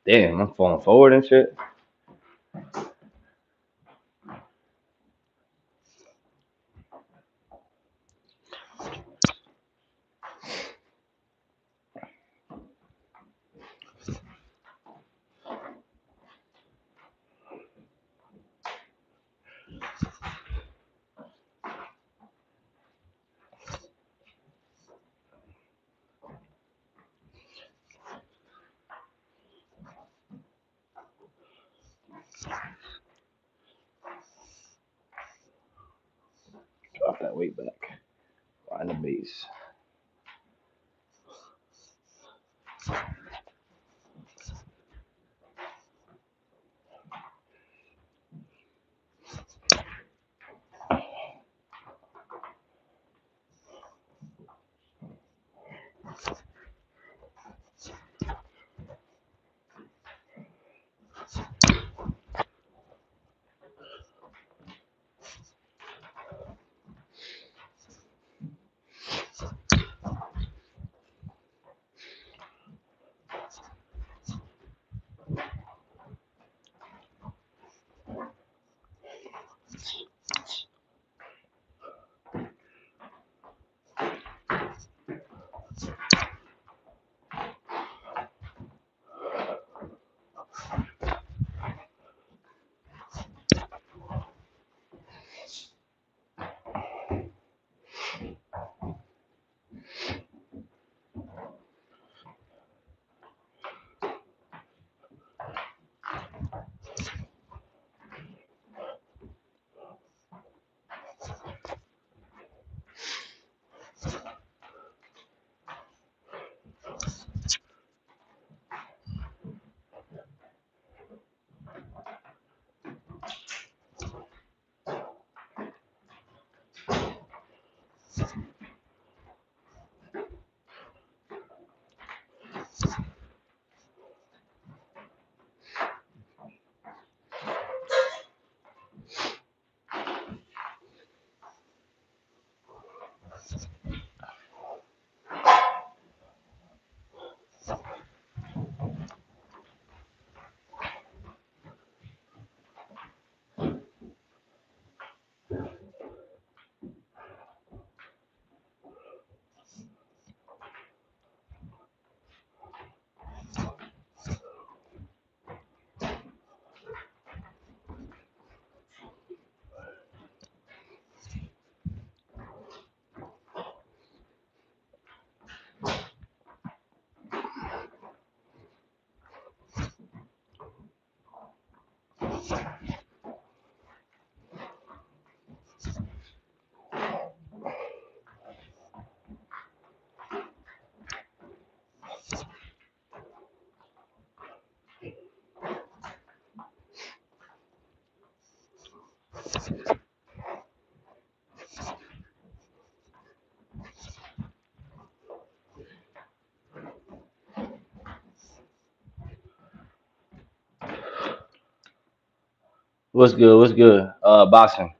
Damn, I'm falling forward and shit. Drop that weight back. Find the base. What's good? What's good? Boxing.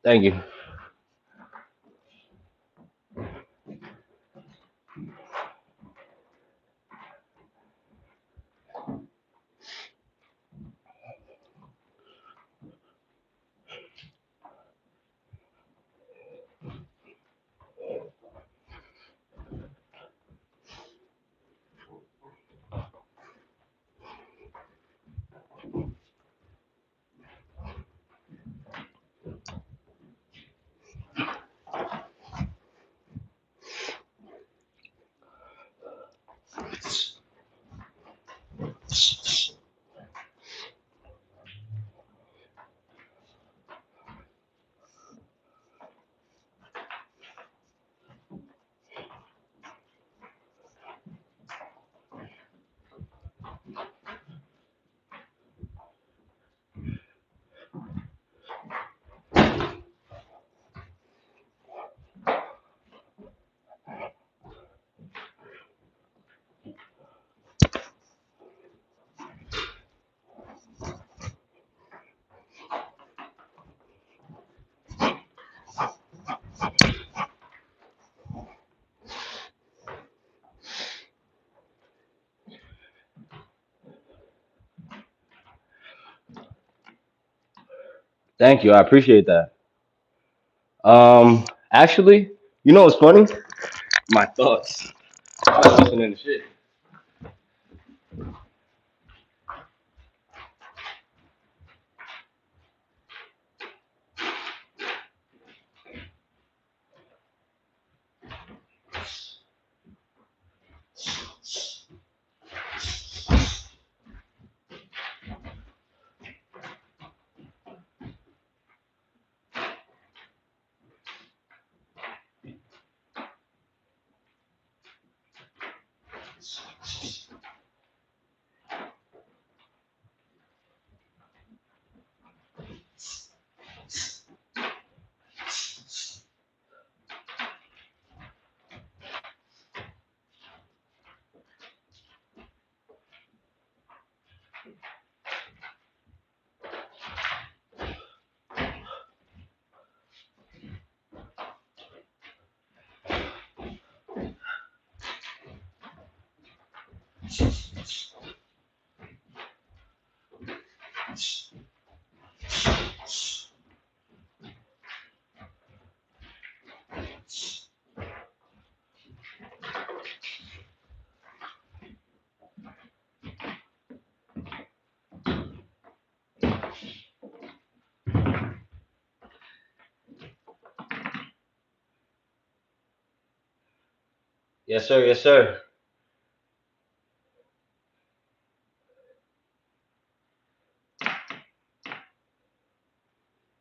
Thank you. Thank you. I appreciate that. Actually, you know what's funny? My thoughts. I was listening to shit. Yes, sir. Yes, sir.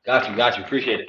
Got you. Got you. Appreciate it.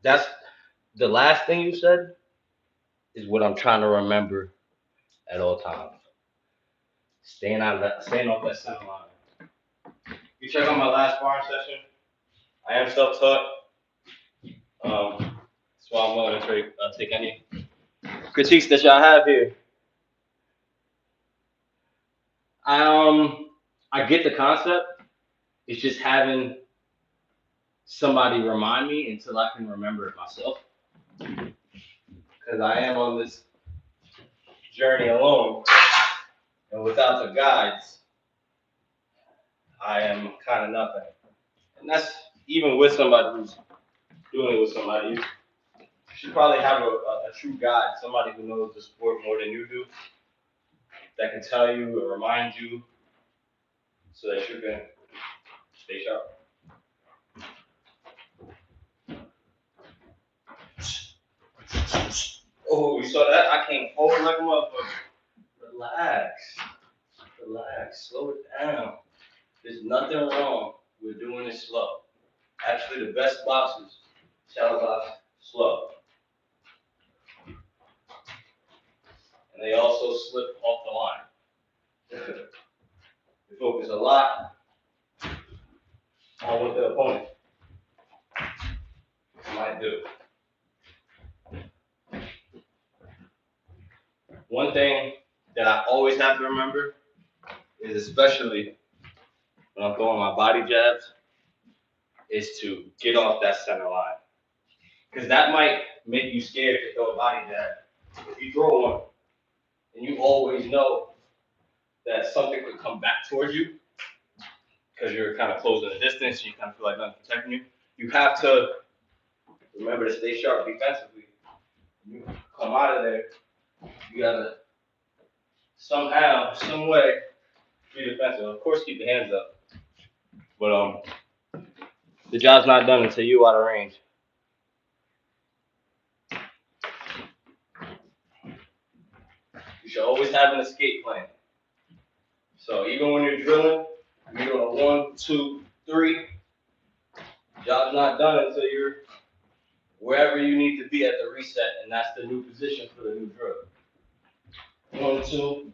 That's the last thing you said is what I'm trying to remember at all times. Staying off that center line. You check out my last sparring session. I am self-taught. That's why I'm willing to take any critiques that y'all have here. I I get the concept. It's just having somebody remind me until I can remember it myself. Because I am on this journey alone, and without the guides, I am kind of nothing. And that's even with somebody who's doing it with somebody. You should probably have a true guide, somebody who knows the sport more than you do, that can tell you or remind you so that you can stay sharp. Oh, you saw that? I came forward like a motherfucker. Relax. Relax. Slow it down. There's nothing wrong with doing it slow. Actually, the best boxers tell us slow. And they also slip off the line. They focus a lot on what the opponent might do. One thing that I always have to remember is, especially when I'm throwing my body jabs, is to get off that center line. Because that might make you scared to throw a body jab. If you throw one, and you always know that something could come back towards you because you're kind of closing the distance, and you kind of feel like nothing's protecting you. You have to remember to stay sharp defensively. When you come out of there, you gotta somehow, some way, be defensive. Of course, keep the hands up, but the job's not done until you out of range. You should always have an escape plan. So even when you're drilling, you're doing a 1, 2, 3. Job's not done until you're wherever you need to be at the reset, and that's the new position for the new drill. 1, 2,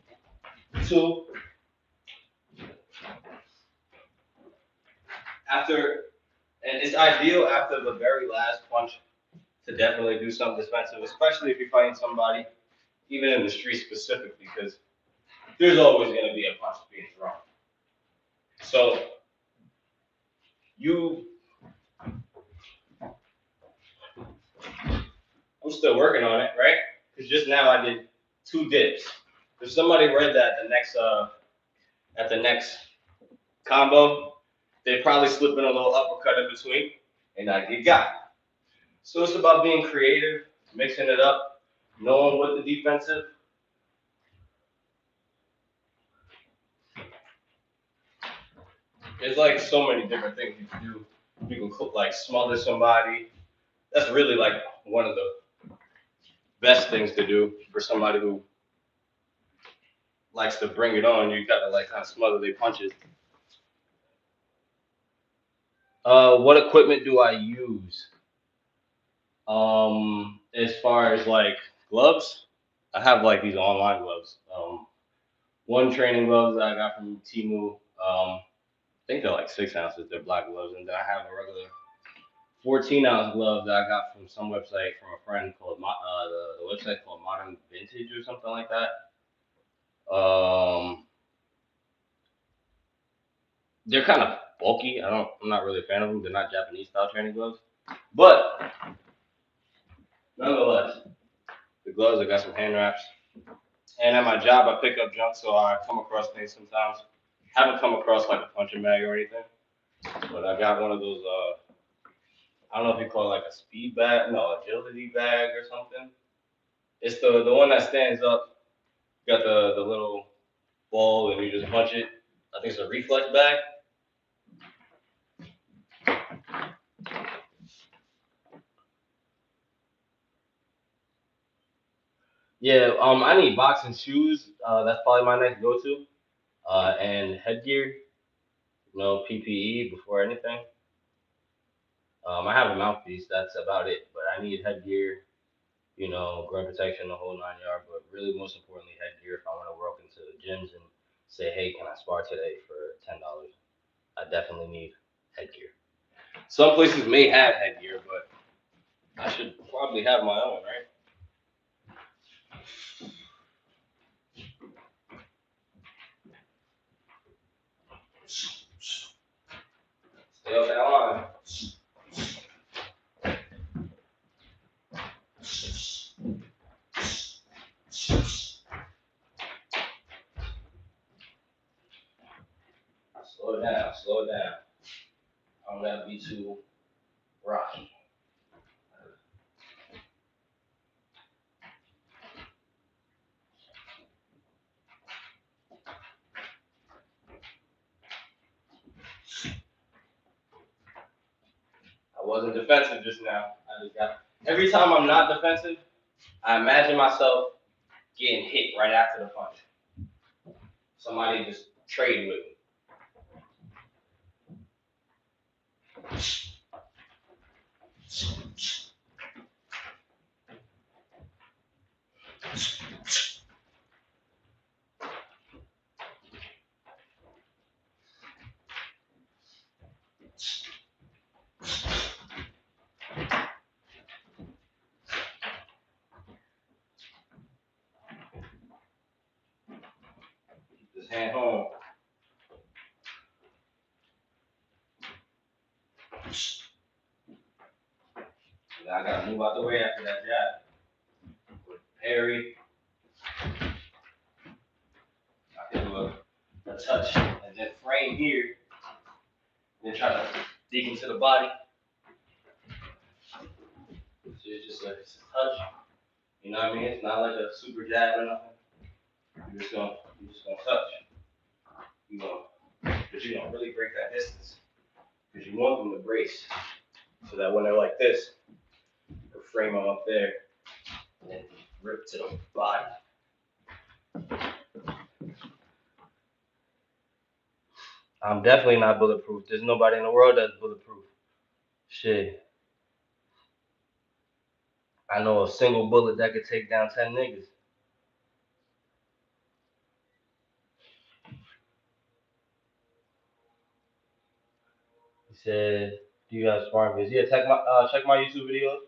2. After, and it's ideal after the very last punch to definitely do something defensive, especially if you're fighting somebody, even in the street specifically, because there's always going to be a punch being thrown. So I'm still working on it, right? Because just now I did 2 dips. If somebody read that at the next combo, they probably slip in a little uppercut in between, and I get got. So it's about being creative, mixing it up, knowing what the defensive. There's like so many different things you can do. You can like smother somebody. That's really like one of the best things to do for somebody who likes to bring it on. You gotta like kind of smother their punches. What equipment do I use? As far as like gloves, I have like these online gloves. One training gloves that I got from Temu. I think they're like 6 ounces. They're black gloves, and then I have a regular 14-ounce glove that I got from some website from a friend called the website called Modern Vintage or something like that. They're kind of bulky. I'm not really a fan of them. They're not Japanese style training gloves, but nonetheless, the gloves. I got some hand wraps, and at my job, I pick up junk, so I come across things sometimes. Haven't come across like a punching bag or anything, but I got one of those. I don't know if you call it like a speed bag, no, agility bag or something. It's the one that stands up. You got the little ball, and you just punch it. I think it's a reflex bag. Yeah, I need boxing shoes. That's probably my next go-to. And headgear, PPE before anything. I have a mouthpiece. That's about it. But I need headgear, groin protection, the whole 9 yard. But really, most importantly, headgear. If I want to walk into the gyms and say, "Hey, can I spar today for $10?" I definitely need headgear. Some places may have headgear, but I should probably have my own, right? Stay up that line. Slow it down, slow it down. I don't gotta be too rocky. I wasn't defensive just now. I just got every time I'm not defensive, I imagine myself getting hit right after the punch. Somebody just trading with me. Keep this hand home. And I gotta move out the way after that jab. Parry. a touch, and then frame here, and then try to dig into the body. So it's just like it's a touch. You know what I mean? It's not like a super jab or nothing. You're just gonna touch. You know, but you don't really break that distance because you want them to brace so that when they're like this, you frame them up there and then rip to the body. I'm definitely not bulletproof. There's nobody in the world that's bulletproof. Shit. I know a single bullet that could take down 10 niggas. He said, "Do you have sparring videos?" Yeah, check my YouTube videos.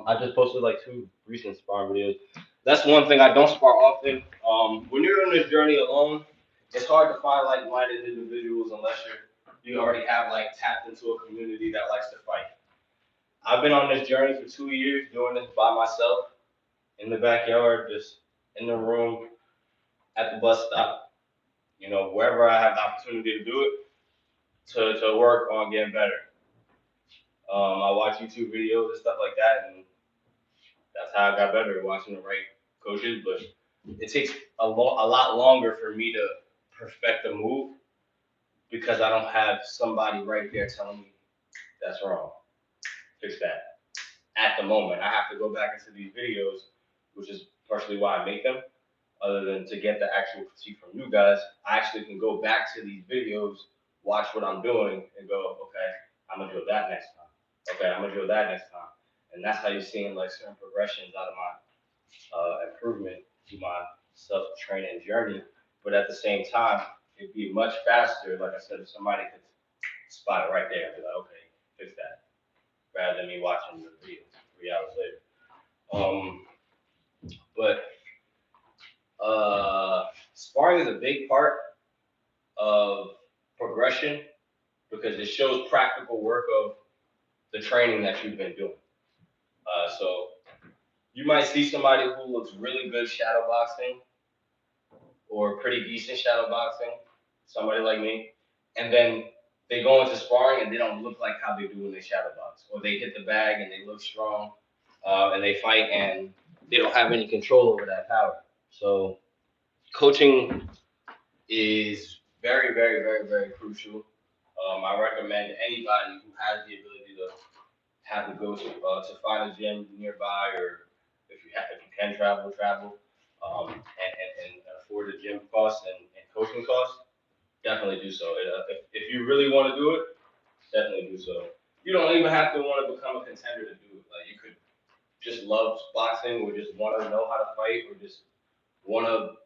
I just posted like 2 recent sparring videos. That's one thing I don't spar often. When you're on this journey alone, it's hard to find like-minded individuals unless you already have like tapped into a community that likes to fight. I've been on this journey for 2 years doing this by myself in the backyard, just in the room, at the bus stop, wherever I have the opportunity to do it to work on getting better. I watch YouTube videos and stuff like that, and that's how I got better, watching the right coaches. But it takes a lot longer for me to perfect a move because I don't have somebody right there telling me that's wrong, fix that. At the moment, I have to go back into these videos, which is partially why I make them. Other than to get the actual critique from you guys, I actually can go back to these videos, watch what I'm doing, and go, okay, I'm gonna drill that next time. Okay, I'm gonna drill that next time. And that's how you're seeing like certain progressions out of my improvement to my self training journey. But at the same time, it'd be much faster, like I said, if somebody could spot it right there and be like, okay, fix that, rather than me watching the video 3 hours later. But sparring is a big part of progression because it shows practical work of the training that you've been doing. So you might see somebody who looks really good shadow boxing or pretty decent shadow boxing, somebody like me, and then they go into sparring and they don't look like how they do when they shadow box, or they hit the bag and they look strong, and they fight and they don't have any control over that power. So coaching is very, very, very, very crucial. I recommend anybody who has the ability to have to go to find a gym nearby, or if you can travel, and afford the gym costs and coaching costs, definitely do so. If you really want to do it, definitely do so. You don't even have to want to become a contender to do it. Like you could just love boxing, or just want to know how to fight, or just want to,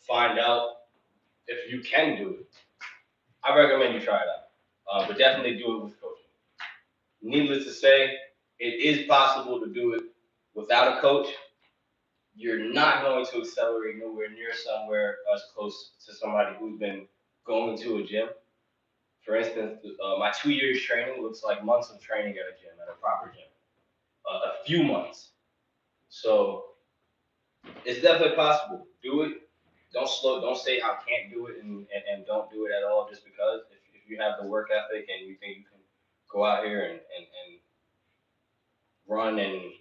find out if you can do it. I recommend you try it out, but definitely do it with coaching. Needless to say, it is possible to do it without a coach. You're not going to accelerate nowhere near somewhere as close to somebody who's been going to a gym. For instance, my 2 years training looks like months of training at a gym, at a proper gym. A few months. So it's definitely possible. Do it. Don't say I can't do it and don't do it at all just because. If you have the work ethic and you think you can go out here and run and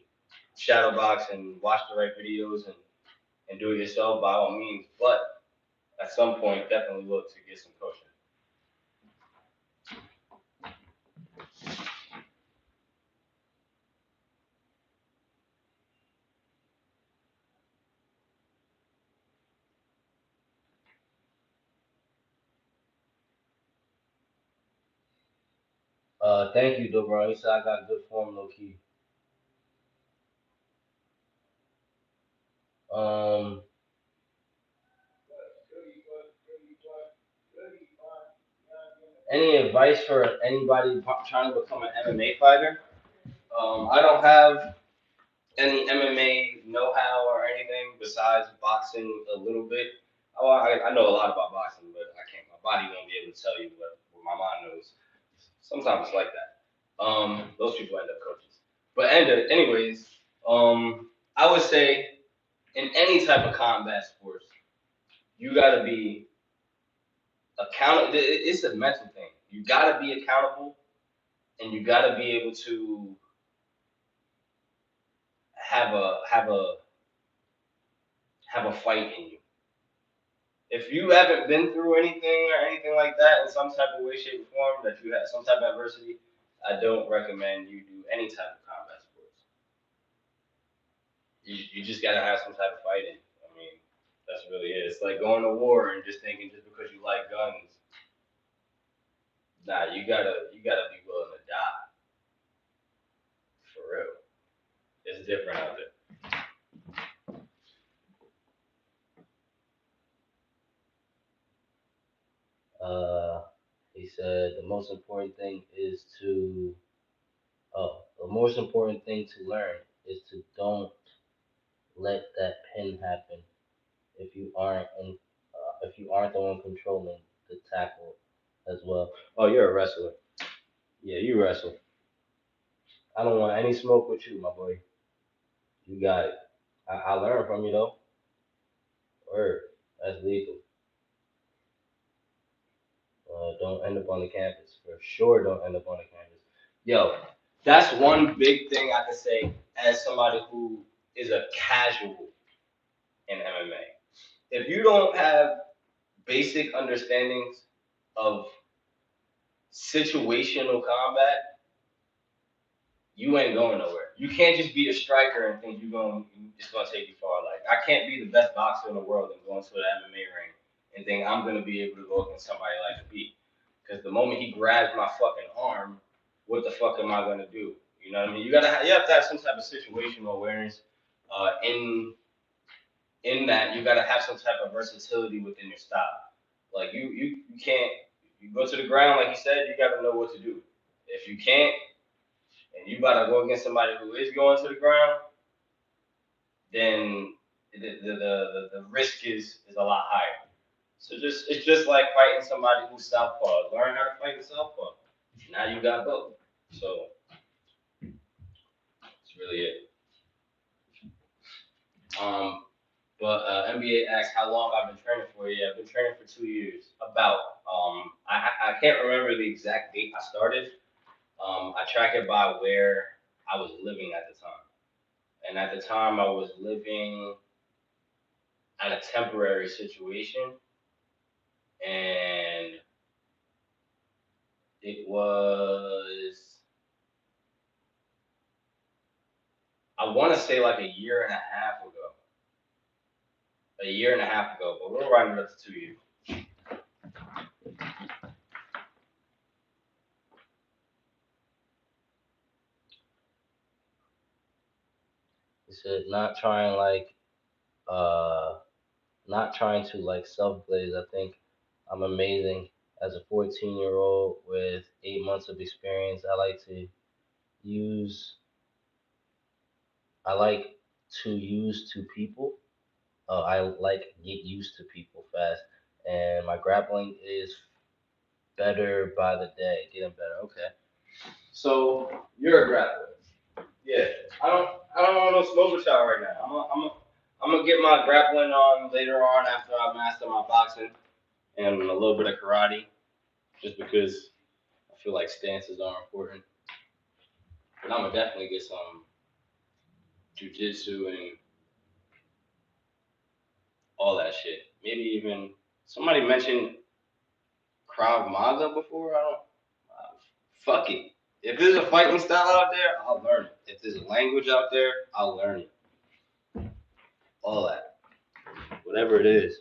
shadow box and watch the right videos and do it yourself, by all means. But at some point, definitely look to get some coaching. Thank you, though, bro. You said I got good form, low key. Um, any advice for anybody trying to become an MMA fighter? I don't have any MMA know-how or anything besides boxing a little bit. Oh, I know a lot about boxing, but I can't. My body won't be able to tell you what my mind knows. Sometimes it's like that. Those people end up coaches. But anyways, I would say in any type of combat sports, you gotta be accountable. It's a mental thing. You gotta be accountable, and you gotta be able to have a fight in you. If you haven't been through anything or anything like that in some type of way, shape, or form, that you had some type of adversity, I don't recommend you do any type of combat sports. You just gotta have some type of fighting. I mean, that's really it. It's like going to war and just thinking just because you like guns, nah, you gotta be willing to die for real. It's different out there. Uh, he said the most important thing is to the most important thing to learn is to don't let that pin happen if you aren't the one controlling the tackle as well. Oh, you're a wrestler. Yeah, you wrestle. I don't want any smoke with you, my boy. You got it. I learned from you though. Word. That's legal. Don't end up on the campus. For sure, don't end up on the campus. Yo, that's one big thing I can say as somebody who is a casual in MMA. If you don't have basic understandings of situational combat, you ain't going nowhere. You can't just be a striker and think it's gonna take you far. Like I can't be the best boxer in the world and go into the MMA ring and think I'm gonna be able to go against somebody like a beat. Because the moment he grabs my fucking arm, what the fuck am I gonna do? You know what I mean? You have to have some type of situational awareness. In that you gotta have some type of versatility within your style. Like you can't you go to the ground like you said, you gotta know what to do. If you can't and you about to go against somebody who is going to the ground, then the risk is a lot higher. So it's just like fighting somebody who's southpaw. Learn how to fight the southpaw. Now you got both. So that's really it. Um, but NBA asks how long I've been training for. Yeah, I've been training for 2 years. About. I can't remember the exact date I started. I track it by where I was living at the time. And at the time, I was living at a temporary situation, and it was I want to say like a year and a half ago, but we're running up to 2 years. He said uh not trying to like self glaze. I think I'm amazing as a 14-year old with 8 months of experience. Use I like to use to people. I like get used to people fast, and my grappling is better by the day, getting better. Okay, so you're a grappler. Yeah, I don't want no smoke with y'all right now. I'm gonna get my grappling on later on after I master my boxing and a little bit of karate, just because I feel like stances are important. But I'm gonna definitely get some jujitsu and all that shit. Maybe even somebody mentioned Krav Maga before. I don't. Fuck it. If there's a fighting style out there, I'll learn it. If there's a language out there, I'll learn it. All that, whatever it is.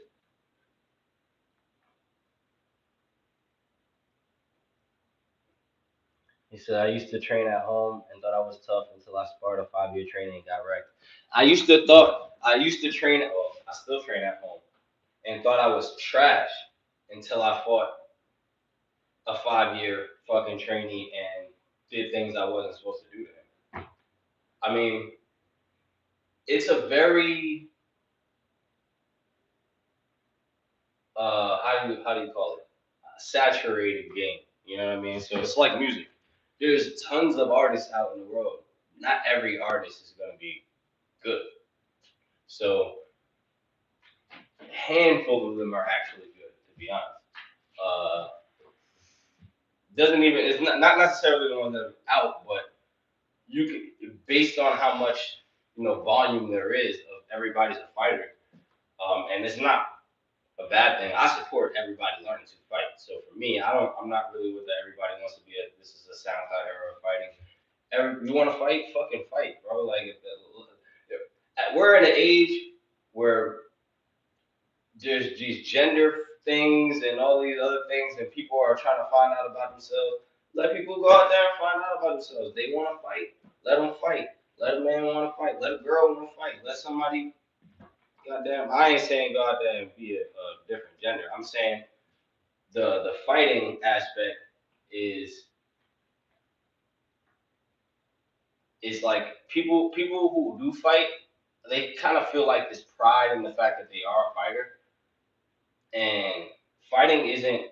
He said, I used to train at home and thought I was tough until I sparred a 5 year training and got wrecked. I used to train well, I still train at home and thought I was trash until I fought a 5 year fucking trainee and did things I wasn't supposed to do to him. I mean, it's a very how do you call it? Saturated game. You know what I mean? So it's like music. There's tons of artists out in the world. Not every artist is gonna be good. So handful of them are actually good, to be honest. Doesn't even it's not necessarily the ones that are out, but you can, based on how much volume there is of everybody's a fighter, and it's not a bad thing. I support everybody learning to fight. So for me, I'm not really with the everybody wants to be a this is a SoundCloud era of fighting. You want to fight, fucking fight, bro. Like we're in an age where there's these gender things and all these other things, and people are trying to find out about themselves. Let people go out there and find out about themselves. They want to fight. Let them fight. Let a man want to fight. Let a girl want to fight. Let somebody. Goddamn, I ain't saying goddamn be a different gender. I'm saying the fighting aspect is is like people who do fight, they kind of feel like this pride in the fact that they are a fighter, and fighting isn't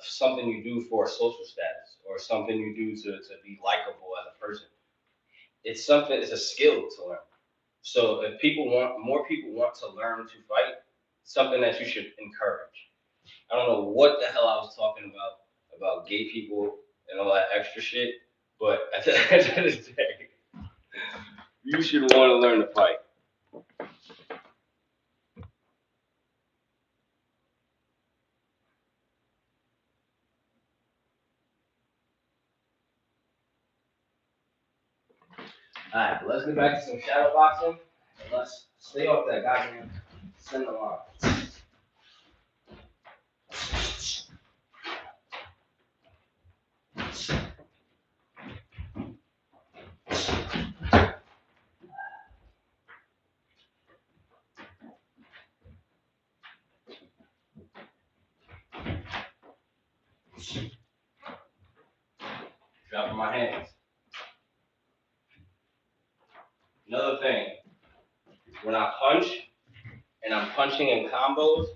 something you do for a social status or something you do to be likable as a person. It's something. It's a skill to learn. So if more people want to learn to fight, something that you should encourage. I don't know what the hell I was talking about gay people and all that extra shit, but at the end of the day, you should want to learn to fight. Alright, let's get back to some shadow boxing and let's stay off that goddamn center line. Dropping my hands. Another thing, when I punch and I'm punching in combos,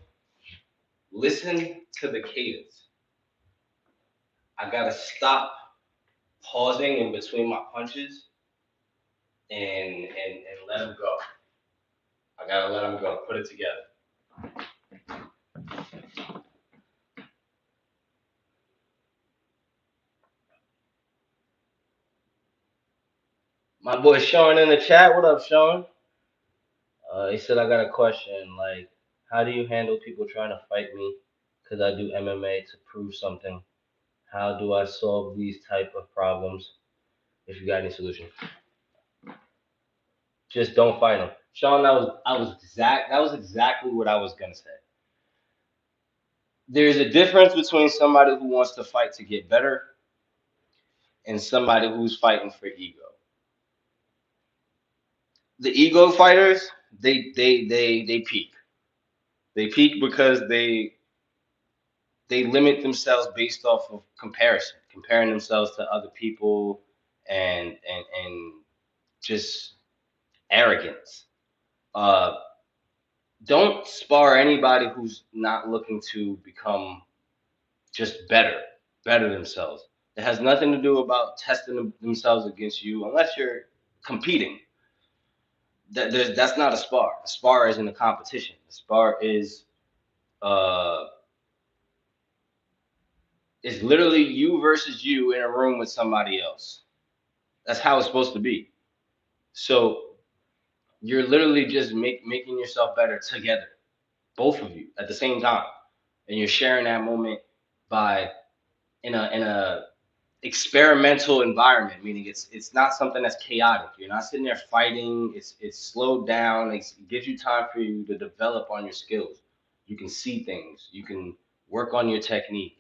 listen to the cadence. I gotta stop pausing in between my punches and let them go. I gotta let them go. Put it together. My boy Sean in the chat. What up, Sean? He said I got a question. Like, how do you handle people trying to fight me? Cause I do MMA to prove something. How do I solve these type of problems? If you got any solutions, just don't fight them. Sean, that was exactly what I was gonna say. There's a difference between somebody who wants to fight to get better and somebody who's fighting for ego. The ego fighters, they peak. They peak because they limit themselves based off of comparison, comparing themselves to other people and just arrogance. Uh, don't spar anybody who's not looking to become just better themselves. It has nothing to do about testing themselves against you unless you're competing. That's not a spar. A spar isn't a competition. A spar uh is literally you versus you in a room with somebody else. That's how it's supposed to be. So you're literally just making yourself better together, both of you at the same time, and you're sharing that moment by in a experimental environment, meaning it's not something that's chaotic. You're not sitting there fighting. It's slowed down. It gives you time for you to develop on your skills. You can see things. You can work on your technique.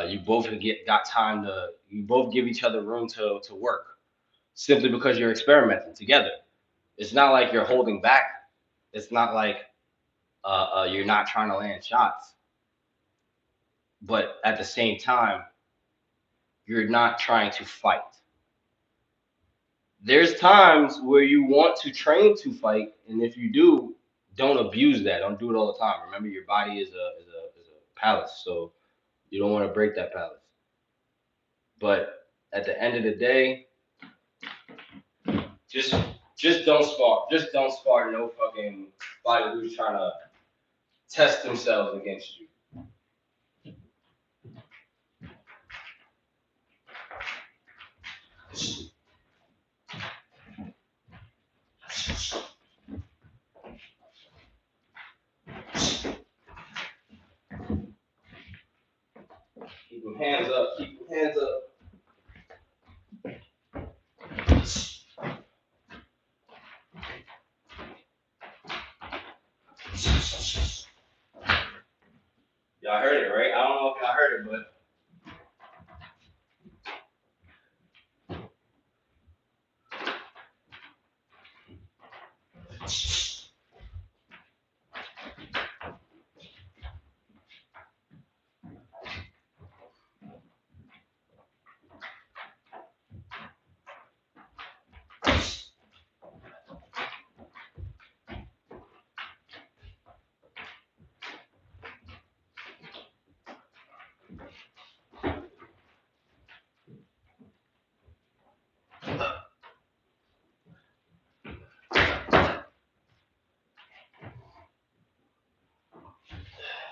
You both got time to. You both give each other room to work simply because you're experimenting together. It's not like you're holding back. It's not like you're not trying to land shots. But at the same time, you're not trying to fight. There's times where you want to train to fight, and if you do, don't abuse that. Don't do it all the time. Remember, your body is a palace, so you don't want to break that palace. But at the end of the day, just just don't spar. Just don't spar no fucking body who's trying to test themselves against you. Keep them hands up. Keep them hands up. Y'all heard it, right? I don't know if y'all heard it, but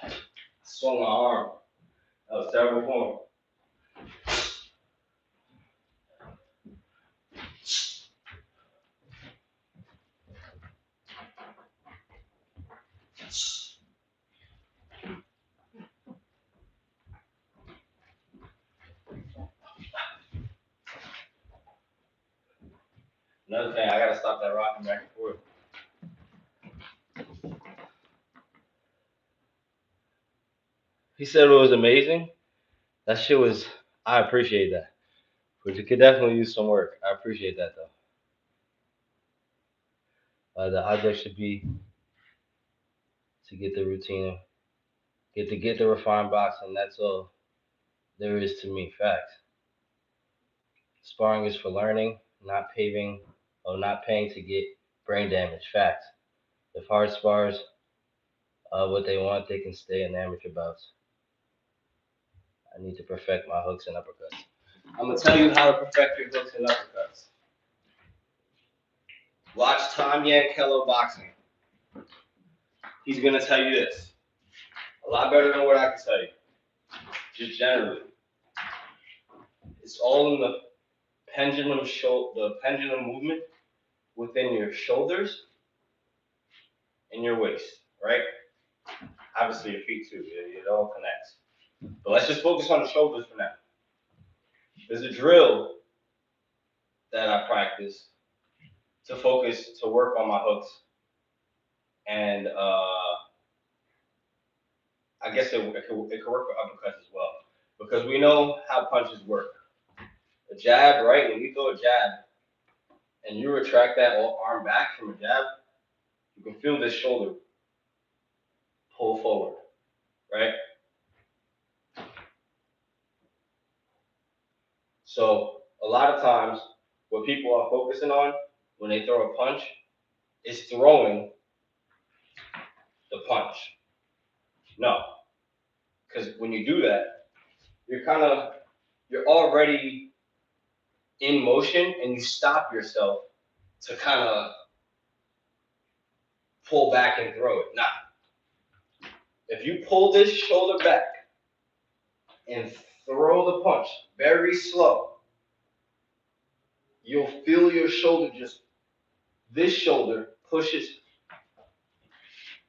I swung my arm. That was terrible form. Another thing, I gotta stop that rocking back and forth. He said it was amazing. That shit was. I appreciate that, but you could definitely use some work. I appreciate that though. The object should be to get the routine, get the refined boxing. That's all there is to me. Facts. Sparring is for learning, not paying to get brain damage. Facts. If hard spars what they want, they can stay in amateur bouts. I need to perfect my hooks and uppercuts. I'm gonna tell you how to perfect your hooks and uppercuts. Watch Tom Yankello boxing. He's gonna tell you this a lot better than what I can tell you. Just generally, it's all in the pendulum movement within your shoulders and your waist, right? Obviously your feet too. It all connects. But let's just focus on the shoulders for now. There's a drill that I practice to work on my hooks, and I guess it could work for uppercuts as well, because we know how punches work. A jab, right? When you throw a jab and you retract that arm back from a jab, you can feel this shoulder pull forward, right? So a lot of times, what people are focusing on when they throw a punch is throwing the punch. No, because when you do that, you're already in motion, and you stop yourself to kind of pull back and throw it. Nah, if you pull this shoulder back and throw the punch very slow, you'll feel your shoulder this shoulder pushes.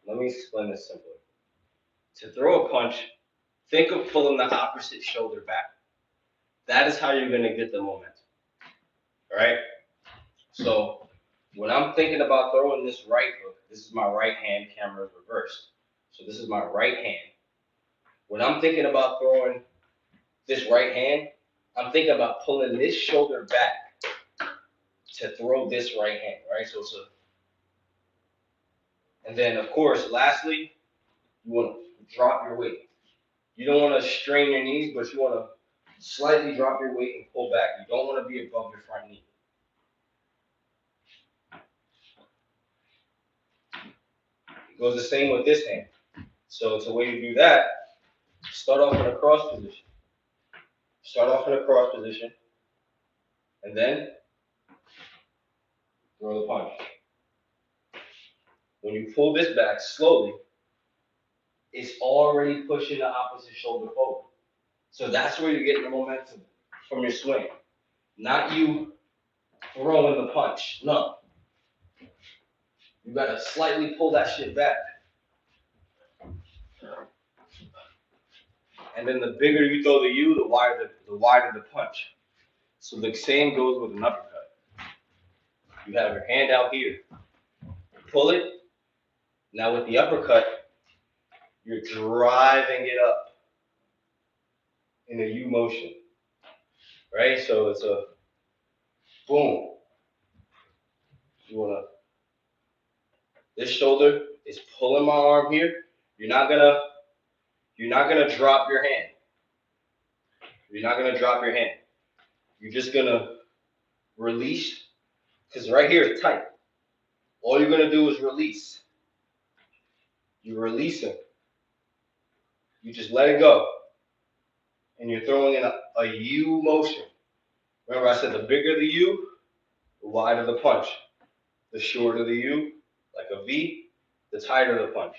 Let me explain this simply. To throw a punch, think of pulling the opposite shoulder back. That is how you're going to get the momentum. All right? So when I'm thinking about throwing this right hook, this is my right hand, camera is reversed. So this is my right hand. When I'm thinking about throwing this right hand, I'm thinking about pulling this shoulder back to throw this right hand, right? And then of course, lastly, you want to drop your weight. You don't want to strain your knees, but you want to slightly drop your weight and pull back. You don't want to be above your front knee. It goes the same with this hand. So it's a way to do that. Start off in a cross position. And then throw the punch. When you pull this back slowly, it's already pushing the opposite shoulder forward. So that's where you're getting the momentum from your swing. Not you throwing the punch. No. You gotta slightly pull that shit back. And then the bigger you throw the U, the wider the punch. So the same goes with an uppercut. You have your hand out here. Pull it. Now with the uppercut, you're driving it up in a U motion. Right? So it's a boom. You wanna, this shoulder is pulling my arm here. You're not gonna drop your hand. You're not gonna drop your hand. You're just gonna release, because right here is tight. All you're gonna do is release. You release it. You just let it go. And you're throwing in a U motion. Remember I said the bigger the U, the wider the punch. The shorter the U, like a V, the tighter the punch.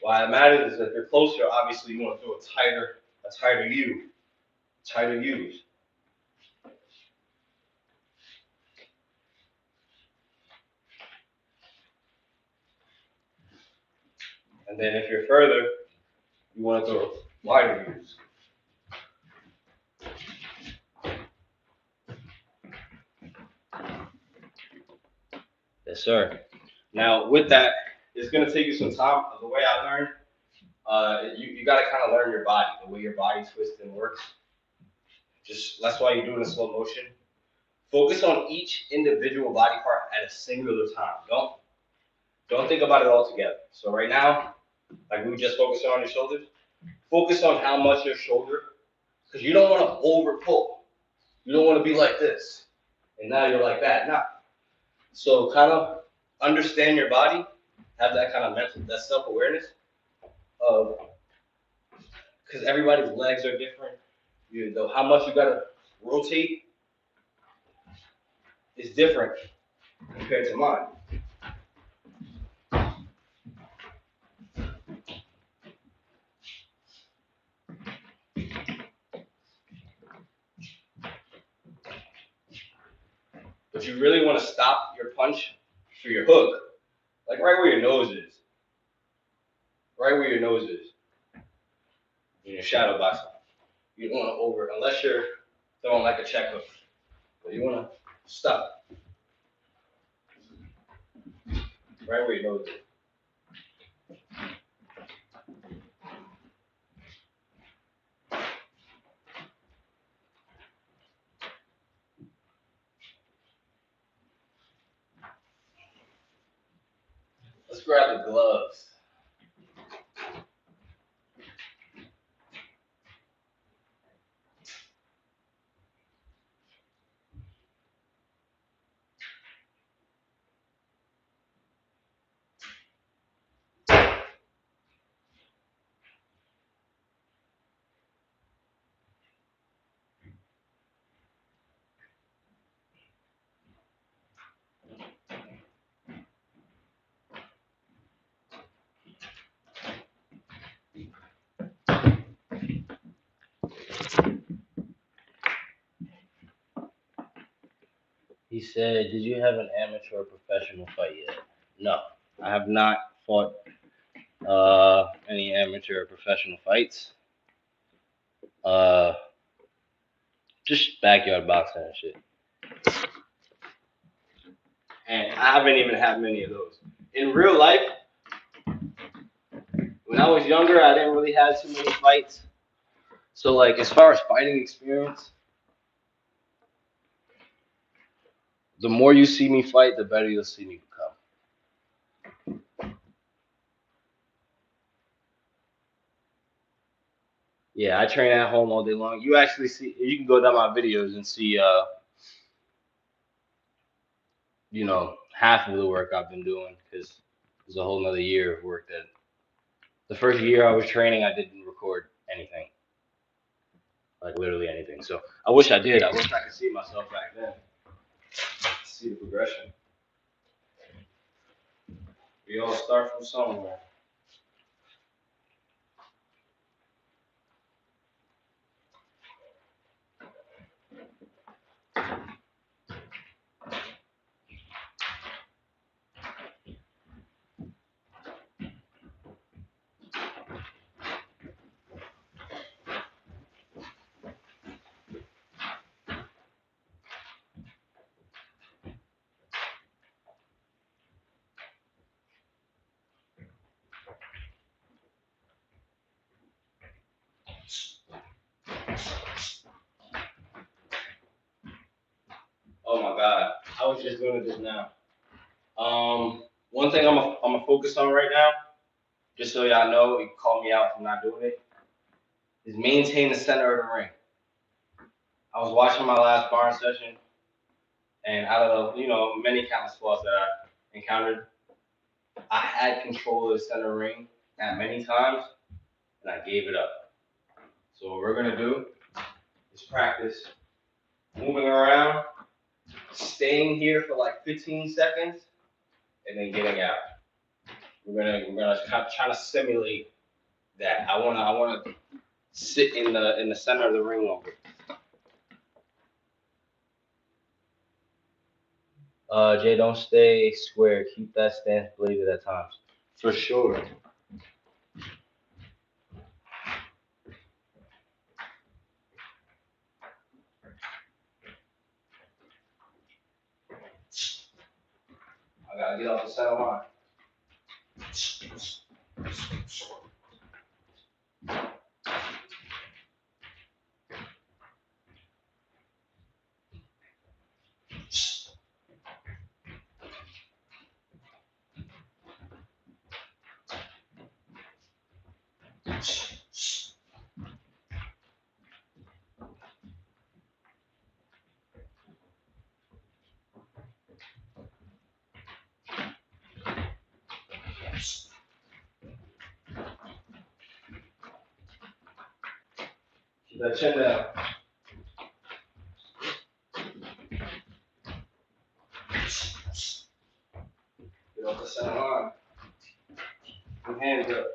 Why it matters is that if you're closer, obviously you want to throw a tighter U, tighter U's. And then if you're further, you want to throw wider U's. Yes, sir. Now with that, it's gonna take you some time. The way I learned, you gotta kind of learn your body, the way your body twists and works. Just that's why you do it in slow motion. Focus on each individual body part at a singular time. Don't think about it all together. So right now, like we just focused on your shoulders, focus on how much your shoulder, because you don't want to over pull. You don't want to be like this, and now you're like that. Nah. So kind of understand your body, have that kind of mental, that self-awareness of, because everybody's legs are different. You know how much you gotta rotate is different compared to mine. But you really want to stop your punch for your hook, like right where your nose is. Right where your nose is. In your shadow boxing. You don't want to over, unless you're throwing like a check hook. But you want to stop. Right where your nose is. Let's grab the gloves. He said, "Did you have an amateur or professional fight yet?" No, I have not fought any amateur or professional fights. Uh, just backyard boxing and shit. And I haven't even had many of those. In real life, when I was younger, I didn't really have too many fights. So, like, as far as fighting experience, the more you see me fight, the better you'll see me become. Yeah, I train at home all day long. You actually see, you can go down my videos and see, half of the work I've been doing because there's a whole nother year of work that the first year I was training, I didn't record anything, like literally anything. So I wish I did. I wish I could see myself back then, see the progression. We all start from somewhere. Oh my God, I was just doing it just now. One thing I'm gonna focus on right now, just so y'all know, you call me out for not doing it, is maintain the center of the ring. I was watching my last barn session, and out of the many countless squats that I encountered, I had control of the center ring at many times, and I gave it up. So what we're gonna do is practice moving around, staying here for like 15 seconds, and then getting out. We're gonna kind of try to simulate that. I wanna sit in the center of the ring longer. Jay, don't stay square. Keep that stance bladed at times. For sure. I gotta get off the center line. Keep that chin down. Get off the center line. Put hands up.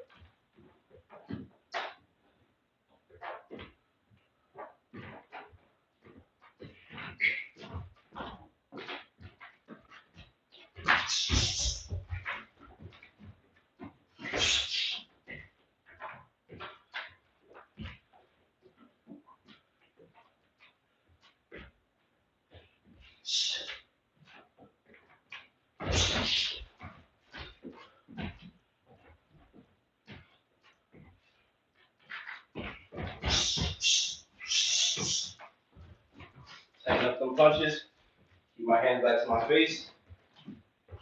Tighten up them punches. Keep my hands back to my face.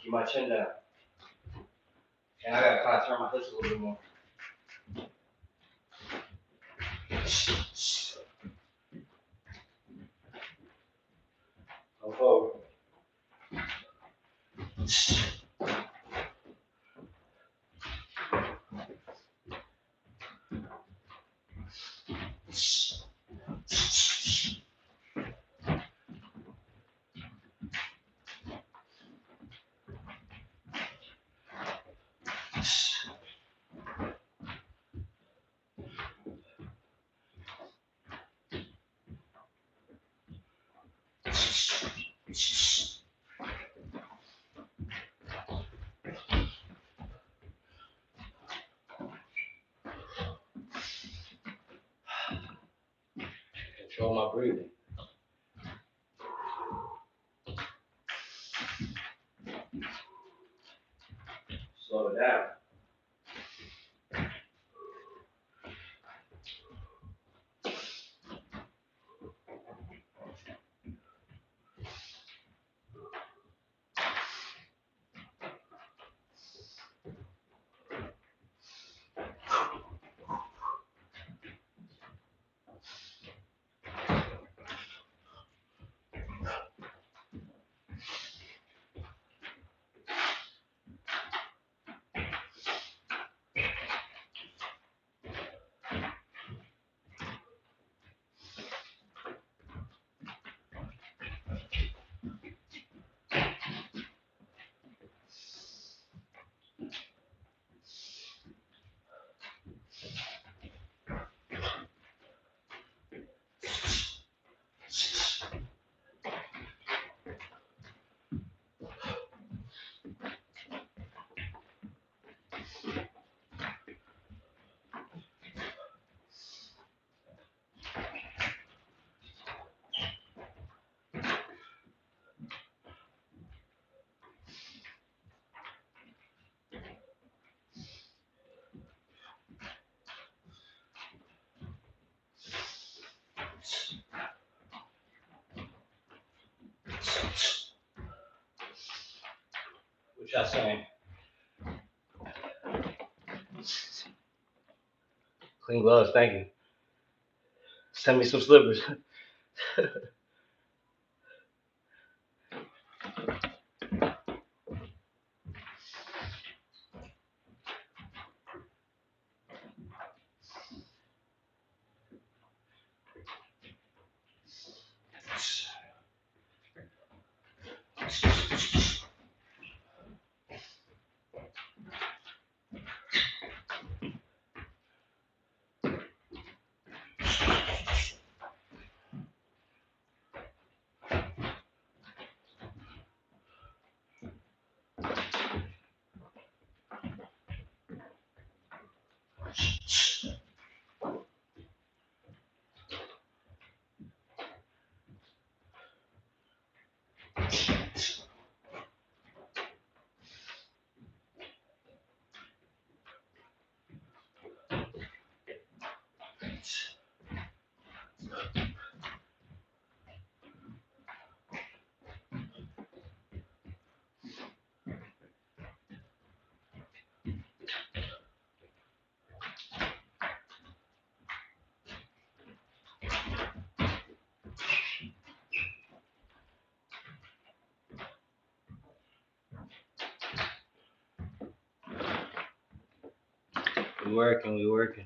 Keep my chin down. And I gotta kind of turn my hips a little bit more. Go forward. Control my breathing. Slow it down. Just saying. Clean gloves, thank you. Send me some slippers. We working, we working.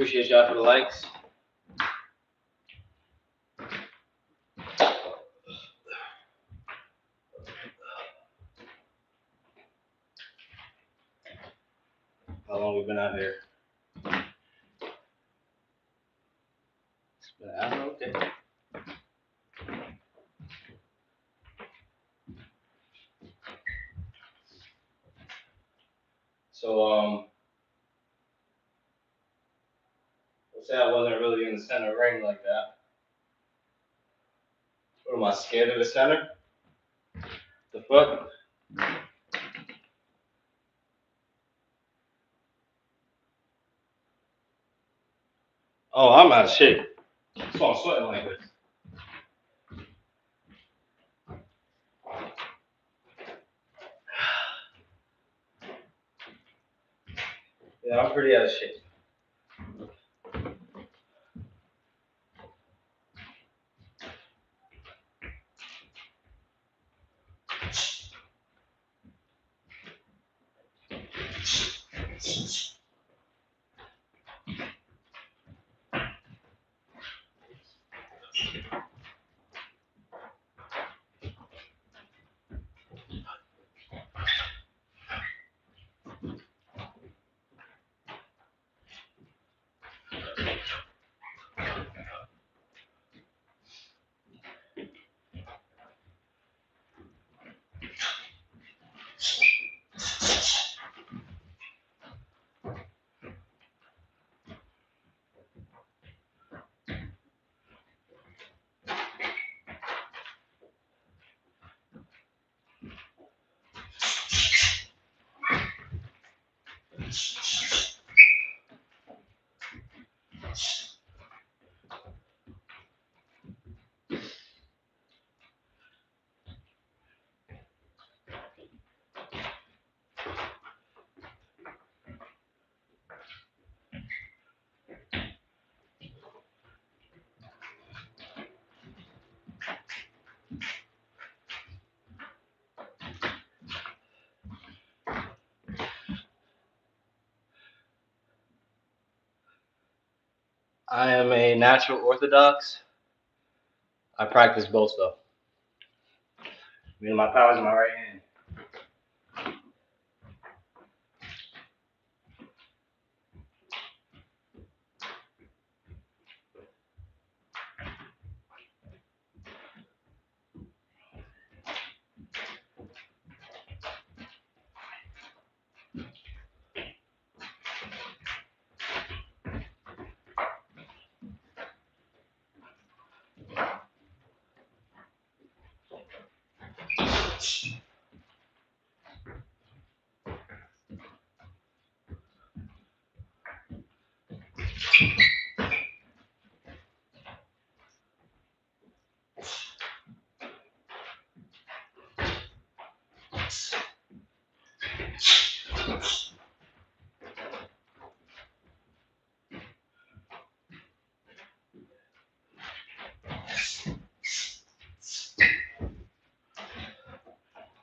Appreciate y'all for the likes. How long we been out here? It's been an hour, okay. So let's say I wasn't really in the center ring like that. What am I scared of the center? The fuck? Oh, I'm out of shape. That's why I'm sweating like this. Yeah, I'm pretty out of shape. I am a natural orthodox. I practice both though. My power's in my right hand.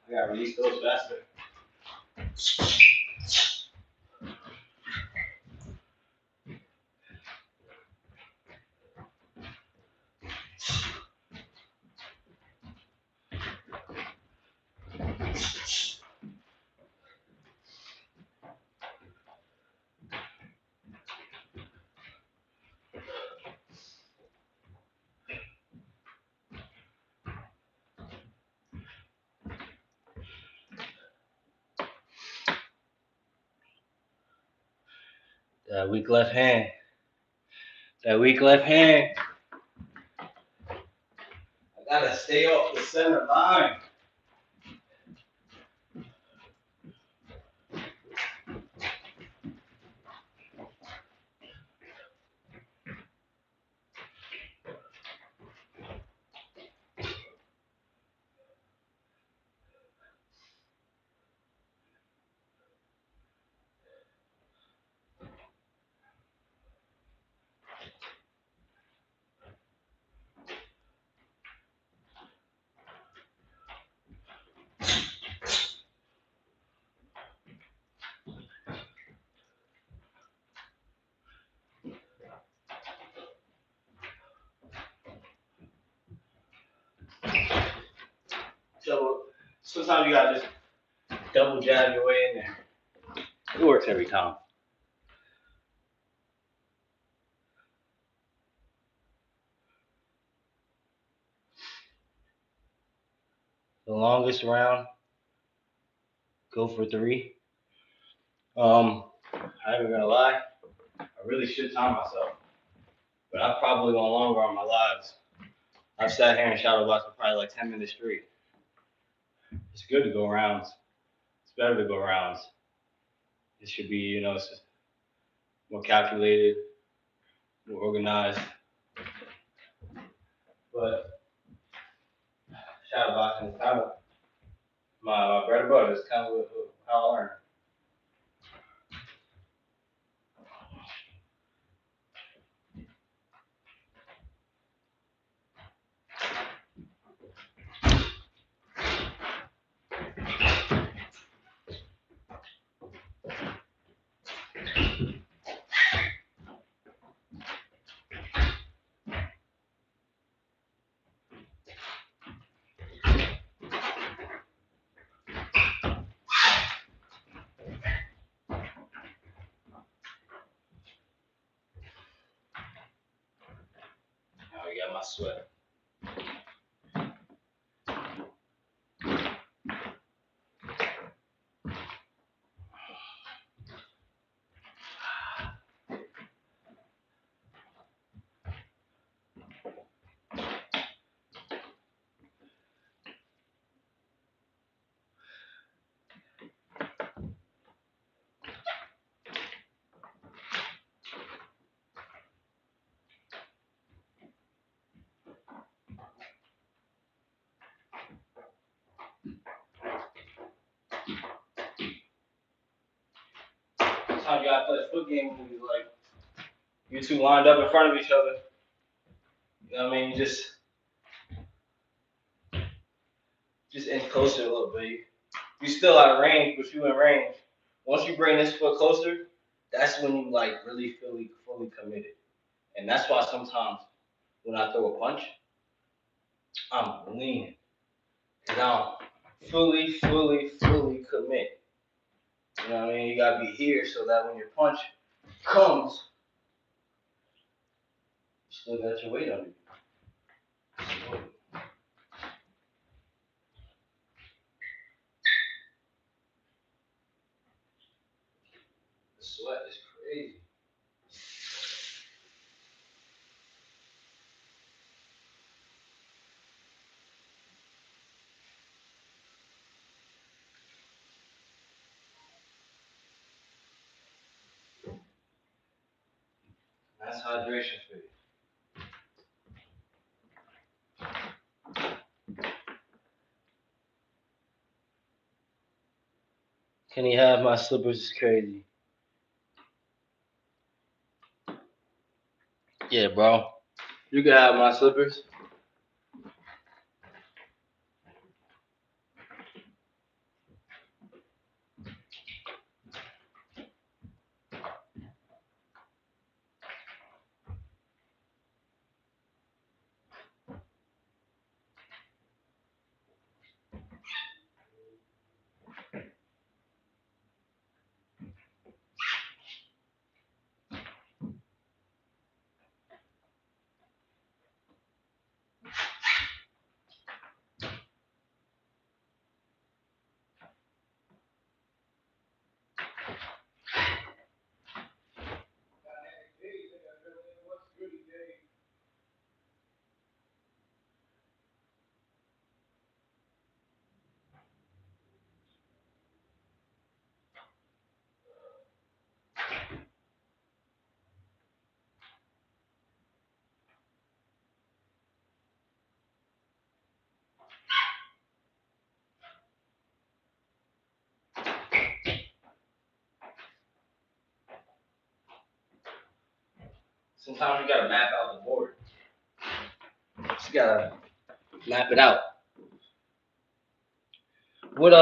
I gotta release those faster. That weak left hand. That weak left hand. I gotta stay off the center line. sometimes you gotta just double jab your way in there. It works every time. The longest round, go for 3. I ain't even gonna lie, I really should time myself, but I've probably gone longer on my lives. I've sat here and shadow boxed for probably like 10 minutes straight. It's good to go rounds. It's better to go rounds. It should be, it's just more calculated, more organized. But shadow boxing is kind of my bread and butter. It's kind of how I learned. Now I got my sweat. Sometimes you gotta play the foot game when you two lined up in front of each other. You know what I mean? Just in closer a little bit. You still out of range, but you in range. Once you bring this foot closer, that's when you really fully committed. And that's why sometimes when I throw a punch, I'm leaning. Cause I'm fully commit. You know what I mean? You gotta be here so that when your punch comes, you still got your weight on you. The sweat is crazy. That's hydration for you. Can he have my slippers? Is crazy. Yeah, bro. You can have my slippers. Sometimes you gotta map out the board. You gotta map it out. What.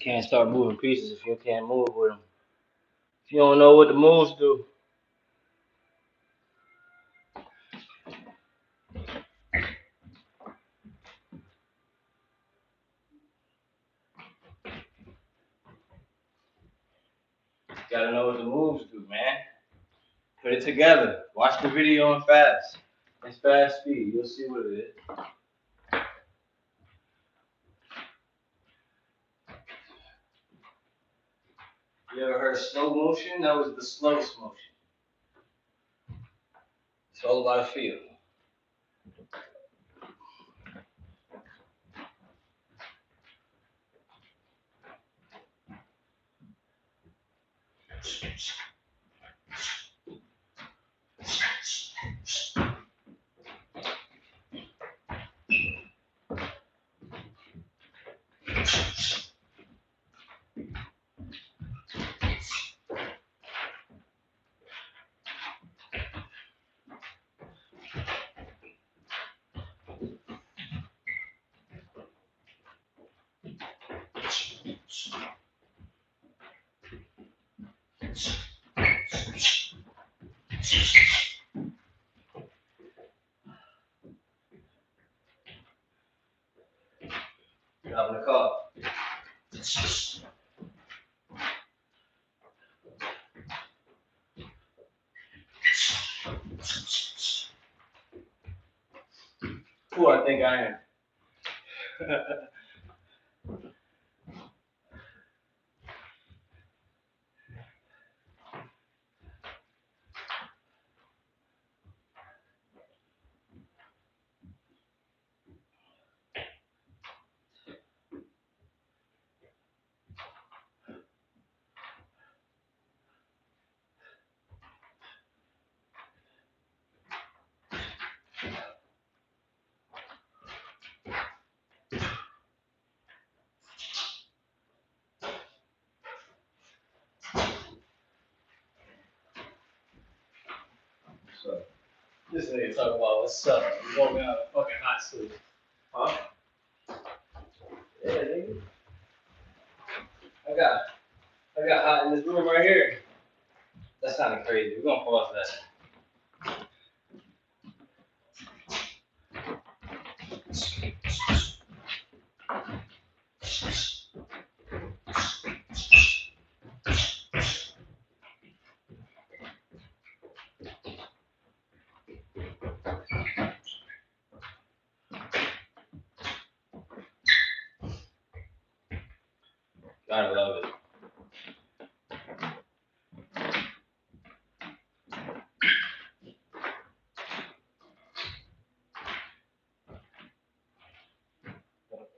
can't start moving pieces if you can't move with them. If you don't know what the moves do. Gotta know what the moves do, man. Put it together. Watch the video in fast. It's fast speed. You'll see what it is. You ever heard of slow motion? That was the slowest motion. It's all about feel. Drop in the car. Who I think I am. So, this nigga talking about what's up. You woke me out of fucking hot sleep. Huh? Yeah, nigga. I got hot in this room right here. That sounded crazy. We're gonna pause that. Gotta love it.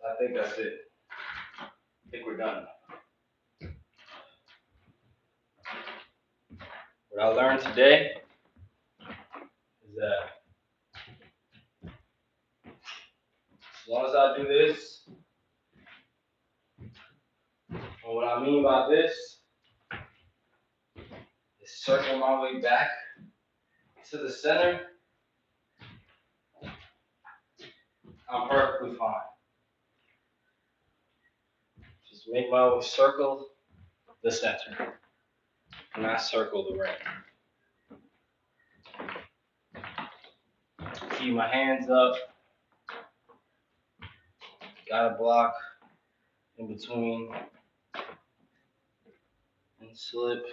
I think that's it. I think we're done. What I learned today is that as long as I do this, and what I mean by this is circle my way back to the center, I'm perfectly fine. Just make my way circle the center, not circle the ring. Keep my hands up. Got a block in between and slip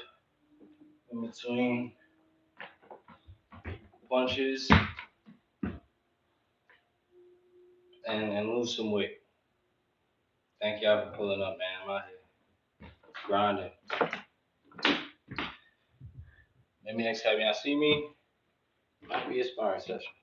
in between punches and lose some weight. Thank y'all for pulling up, man. I'm out here grinding. Maybe next time y'all see me, might be a sparring session.